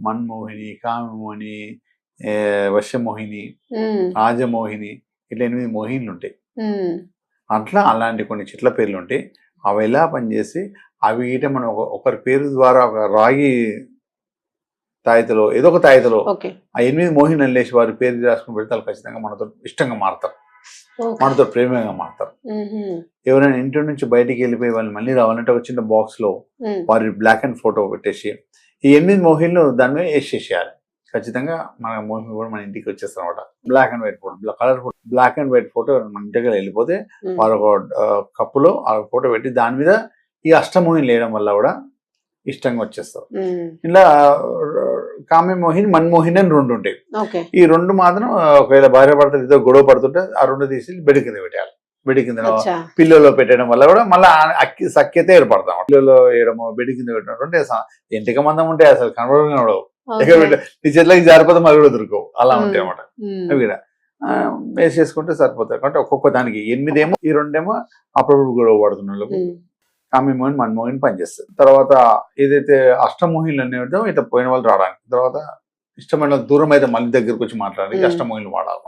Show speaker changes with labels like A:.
A: మన్మోహిని, కామమోహిని, వశమోహిని, రాజమోహిని, ఇట్లా 8 మోహినులు ఉంటాయి. అట్లా అలాంటి కొన్ని చెట్ల పేర్లు ఉంటాయి. అవి ఎలా పనిచేసి అవి ఈట మనం ఒకరి పేరు ద్వారా ఒక రాగి తాయితలో ఏదో ఒక తాయితలో ఆ 8 మోహినులు లేచి వారి పేరు రాసుకుని పెడితే వాళ్ళు ఖచ్చితంగా మనతో ఇష్టంగా మారుతారు, మనతో ప్రేమగా మారుతారు. ఎవరైనా ఇంటి నుంచి బయటికి వెళ్ళిపోయి వాళ్ళు మళ్ళీ రావాలంటే ఒక చిన్న బాక్స్ లో వారి బ్లాక్ అండ్ ఫోటో పెట్టేసి ఈ 8 మోహిన్లు దాని మీద వేసేసేయాలి. ఖచ్చితంగా మన మోహిన్ కూడా మన ఇంటికి వచ్చేస్తాం అనమాట. Black and white photo, colour photo, black and white photo మన ఇంటికి వెళ్ళిపోతే వారు ఒక కప్పులో ఆ ఫోటో పెట్టి దాని మీద ఈ అష్టమోహిన్లు వేయడం వల్ల కూడా ఇష్టంగా వచ్చేస్తారు. ఇలా కామ్యమోహిని, మన్మోహిని అని 2 ఉంటాయి. ఈ 2 మాత్రం ఒకవేళ భార్య భర్తలు ఏదో గొడవ పడుతుంటే ఆ 2 తీసి బెడ్ కింద పెట్టాలి. బెడ్ కింద పిల్లలో పెట్టడం వల్ల కూడా మళ్ళీ సఖ్యత ఏర్పడతాం. పిల్లలో వేయడము, బెడ్ కింద పెట్టడం అంటే ఎంటిక మందం ఉంటాయి, అసలు కనబడవు. నీ చేతులకి జారిపోతే మళ్ళీ కూడా దొరకవు, అలా ఉంటాయి అన్నమాట. అవి కూడా వేసేసుకుంటే సరిపోతాయి. కాబట్టి ఒక్కొక్క దానికి 8 ఏమో, ఈ 2 ఏమో అప్పుడప్పుడు గొడవ పడుతున్న వాళ్ళకు కామ్యమోహిని, మన్మోహిని పనిచేస్తుంది. తర్వాత ఏదైతే అష్టమోహినులు అనేదో ఇట్లా పోయిన వాళ్ళు రావడానికి, తర్వాత ఇష్టమైన దూరం అయితే మళ్ళీ దగ్గరకు వచ్చి మాట్లాడడానికి అష్టమోహినులు వాడాలి.